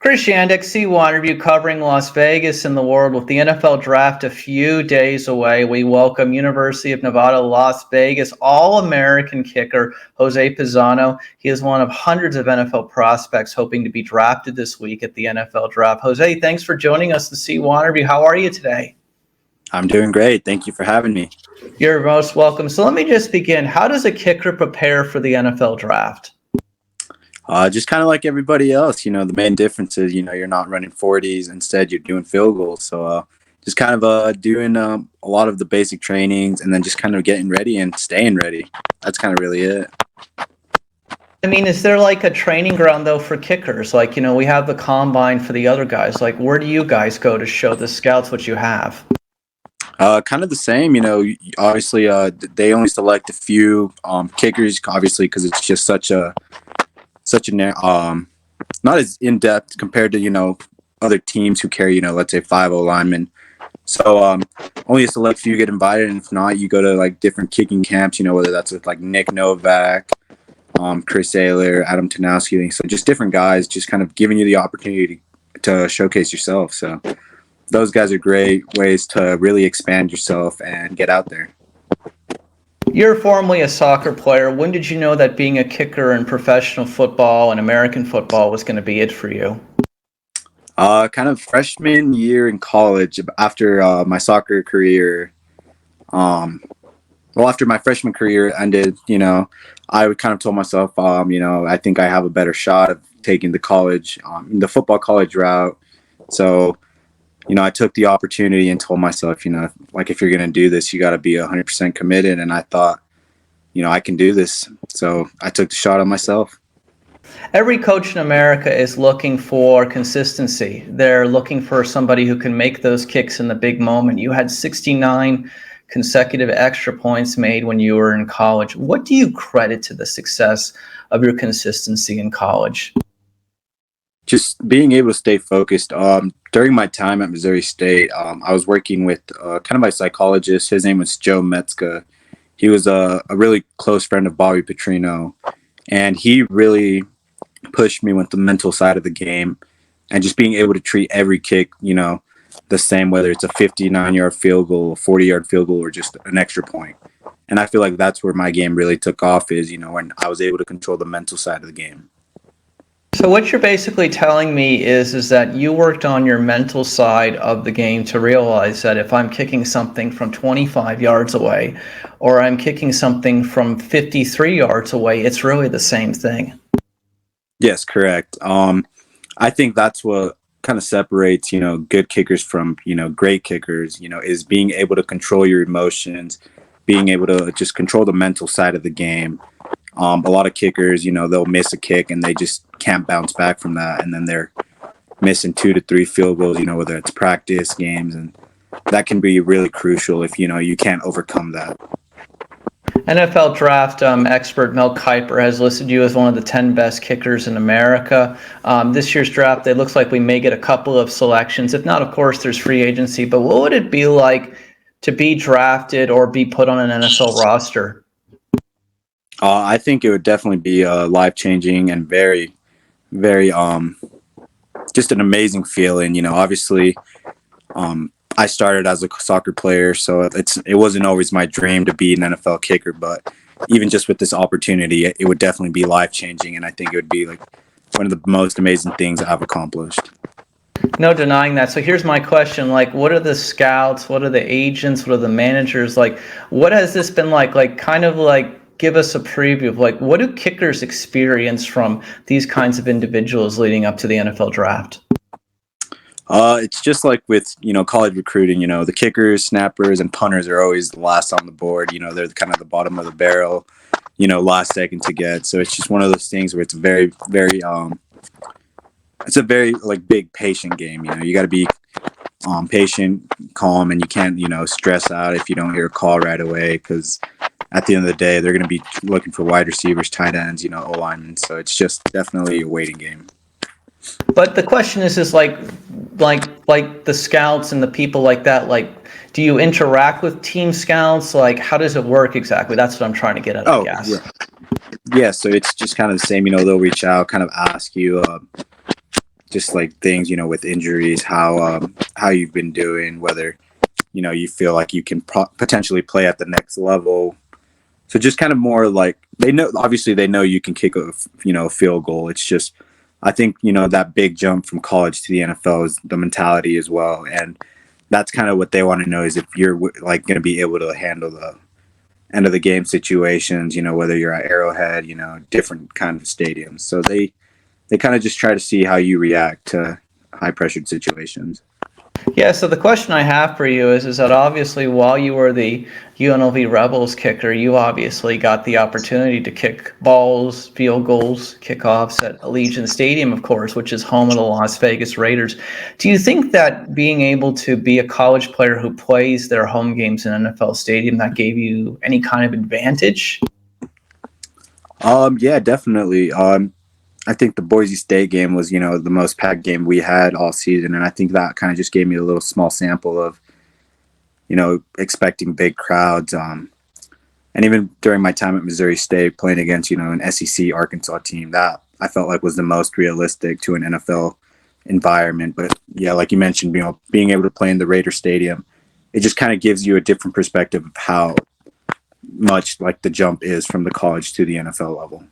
Chris Yandick, CYInterview, covering Las Vegas and the world with the NFL Draft a few days away. We welcome University of Nevada, Las Vegas, All-American kicker Jose Pizano. He is one of hundreds of NFL prospects hoping to be drafted this week at the NFL Draft. Jose, thanks for joining us, the CYInterview. How are you today? I'm doing great. Thank you for having me. You're most welcome. So let me just begin. How does a kicker prepare for the NFL Draft? Just kind of like everybody else, the main difference is, you're not running 40s. Instead, you're doing field goals. So just kind of doing a lot of the basic trainings and then just kind of getting ready and staying ready. That's kind of really it. I mean, is there like a training ground, though, for kickers? Like, we have the combine for the other guys. Like, where do you guys go to show the scouts what you have? Kind of the same, obviously they only select a few kickers, obviously, because it's just such a not as in-depth compared to other teams who carry let's say 5-0 linemen. So only a select few get invited, and if not, you go to like different kicking camps, whether that's with like Nick Novak, Chris Ayler, Adam Tanowski. So just different guys just kind of giving you the opportunity to showcase yourself. So those guys are great ways to really expand yourself and get out there. You're formerly a soccer player. When did you know that being a kicker in professional football and American football was going to be it for you? Kind of freshman year in college, after my soccer career. After my freshman career ended, I kind of told myself, I think I have a better shot of taking the college, the football college route. So, I took the opportunity and told myself, like, if you're going to do this, you got to be 100% committed. And I thought, I can do this. So I took the shot on myself. Every coach in America is looking for consistency. They're looking for somebody who can make those kicks in the big moment. You had 69 consecutive extra points made when you were in college. What do you credit to the success of your consistency in college? Just being able to stay focused. During my time at Missouri State, I was working with kind of my psychologist. His name was Joe Metzka. He was a really close friend of Bobby Petrino, and he really pushed me with the mental side of the game and just being able to treat every kick, the same, whether it's a 59-yard field goal, a 40-yard field goal, or just an extra point. And I feel like that's where my game really took off is, when I was able to control the mental side of the game. So what you're basically telling me is that you worked on your mental side of the game to realize that if I'm kicking something from 25 yards away or I'm kicking something from 53 yards away, it's really the same thing. Yes, correct. I think that's what kind of separates, good kickers from, great kickers, is being able to control your emotions, being able to just control the mental side of the game. A lot of kickers, they'll miss a kick and they just can't bounce back from that. And then they're missing 2 to 3 field goals, whether it's practice games. And that can be really crucial if, you can't overcome that. NFL draft expert Mel Kiper has listed you as one of the 10 best kickers in America. This year's draft, it looks like we may get a couple of selections. If not, of course, there's free agency. But what would it be like to be drafted or be put on an NFL roster? I think it would definitely be life-changing and very, very just an amazing feeling. Obviously, I started as a soccer player, so it wasn't always my dream to be an NFL kicker. But even just with this opportunity, it would definitely be life-changing, and I think it would be like one of the most amazing things I've accomplished. No denying that. So here's my question. Like, what are the scouts? What are the agents? What are the managers? Like, what has this been like? Like, kind of like, give us a preview of like, what do kickers experience from these kinds of individuals leading up to the NFL draft? It's just like with, college recruiting, the kickers, snappers, and punters are always the last on the board. They're kind of the bottom of the barrel, last second to get. So it's just one of those things where it's very, very, it's a very like big patient game. You got to be patient, calm, and you can't, stress out if you don't hear a call right away, because at the end of the day, they're going to be looking for wide receivers, tight ends, O-linemen. So it's just definitely a waiting game. But the question is like the scouts and the people like that, like, do you interact with team scouts? Like, how does it work exactly? That's what I'm trying to get at, I guess. Yeah. So it's just kind of the same, they'll reach out, kind of ask you, just like things, with injuries, how you've been doing, whether, you feel like you can potentially play at the next level. So just kind of more like obviously they know you can kick a field goal. It's just, I think, that big jump from college to the NFL is the mentality as well. And that's kind of what they want to know, is if you're like going to be able to handle the end of the game situations, whether you're at Arrowhead, different kind of stadiums. So they kind of just try to see how you react to high pressured situations. Yeah, so the question I have for you is that obviously while you were the UNLV Rebels kicker, you obviously got the opportunity to kick balls, field goals, kickoffs at Allegiant Stadium, of course, which is home of the Las Vegas Raiders. Do you think that being able to be a college player who plays their home games in an NFL stadium, that gave you any kind of advantage? Yeah, definitely. I think the Boise State game was, the most packed game we had all season. And I think that kind of just gave me a little small sample of, expecting big crowds. And even during my time at Missouri State playing against, an SEC Arkansas team, that I felt like was the most realistic to an NFL environment. But yeah, like you mentioned, being able to play in the Raider Stadium, it just kind of gives you a different perspective of how much like the jump is from the college to the NFL level.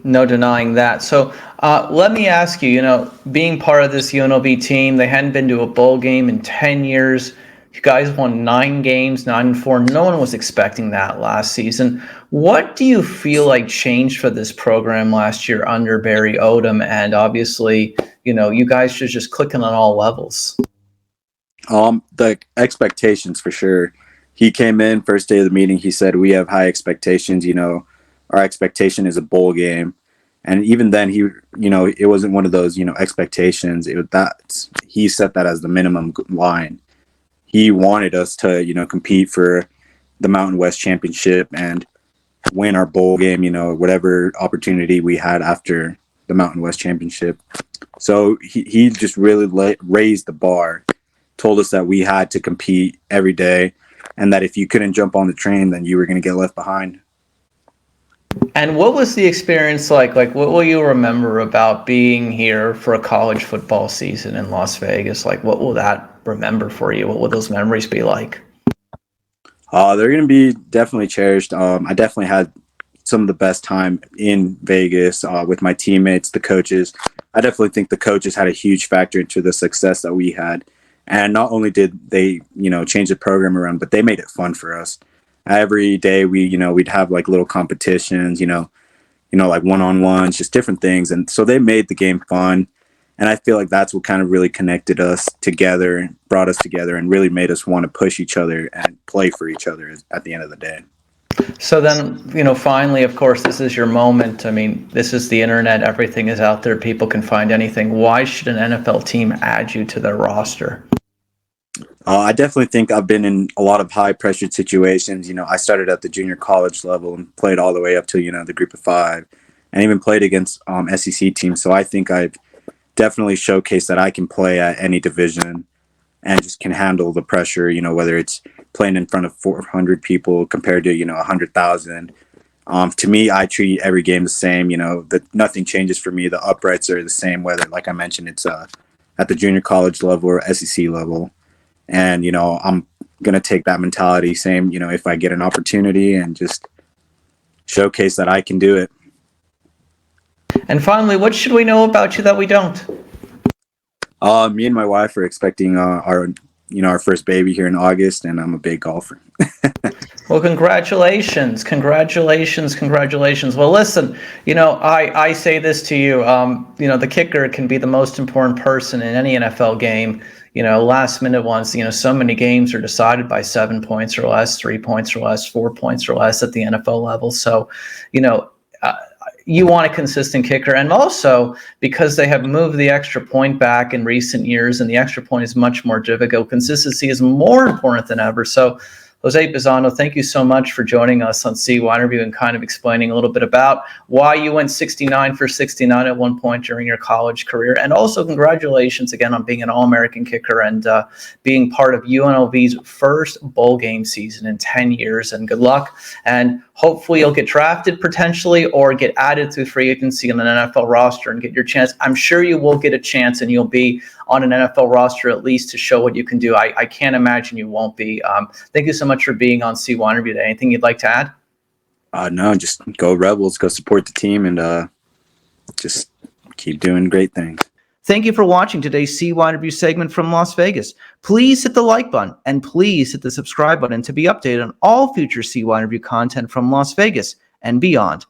No denying that. So let me ask you, being part of this UNLV team, they hadn't been to a bowl game in 10 years. You guys won 9 games, 9-4. No one was expecting that last season. What do you feel like changed for this program last year under Barry Odom? And obviously, you guys should just clicking on all levels. The expectations for sure. He came in first day of the meeting. He said, we have high expectations. Our expectation is a bowl game. And even then it wasn't one of those, expectations. He set that as the minimum line. He wanted us to, compete for the Mountain West Championship and win our bowl game, whatever opportunity we had after the Mountain West Championship. So he just really raised the bar, told us that we had to compete every day, and that if you couldn't jump on the train, then you were going to get left behind. And what was the experience like? Like, what will you remember about being here for a college football season in Las Vegas? Like, what will that remember for you? What will those memories be like? They're going to be definitely cherished. I definitely had some of the best time in Vegas with my teammates, the coaches. I definitely think the coaches had a huge factor into the success that we had. And not only did they, change the program around, but they made it fun for us. Every day we'd have like little competitions, like one-on-ones, just different things. And so they made the game fun. And I feel like that's what kind of really connected us together, brought us together, and really made us want to push each other and play for each other at the end of the day. So then, finally, of course, this is your moment. I mean, this is the internet. Everything is out there. People can find anything. Why should an NFL team add you to their roster? I definitely think I've been in a lot of high-pressured situations. I started at the junior college level and played all the way up to, the group of 5, and even played against SEC teams. So I think I've definitely showcased that I can play at any division and just can handle the pressure, whether it's playing in front of 400 people compared to, 100,000. To me, I treat every game the same. That nothing changes for me. The uprights are the same, whether, like I mentioned, it's at the junior college level or SEC level. And, I'm going to take that mentality, same, if I get an opportunity, and just showcase that I can do it. And finally, what should we know about you that we don't? Me and my wife are expecting our first baby here in August, and I'm a big golfer. Well, congratulations. Well, listen, I say this to you, the kicker can be the most important person in any NFL game. Last minute ones, so many games are decided by 7 points or less, 3 points or less, 4 points or less at the NFL level. So, you want a consistent kicker. And also, because they have moved the extra point back in recent years and the extra point is much more difficult, consistency is more important than ever. So, Jose Pizano, thank you so much for joining us on CYInterview and kind of explaining a little bit about why you went 69 for 69 at one point during your college career. And also congratulations again on being an All-American kicker and being part of UNLV's first bowl game season in 10 years. And good luck. And Hopefully you'll get drafted potentially or get added through free agency on an NFL roster and get your chance. I'm sure you will get a chance and you'll be on an NFL roster at least to show what you can do. I can't imagine you won't be. Thank you so much for being on CYInterview today. Anything you'd like to add? No, just go Rebels, go support the team, and just keep doing great things. Thank you for watching today's CYInterview segment from Las Vegas. Please hit the like button and please hit the subscribe button to be updated on all future CYInterview content from Las Vegas and beyond.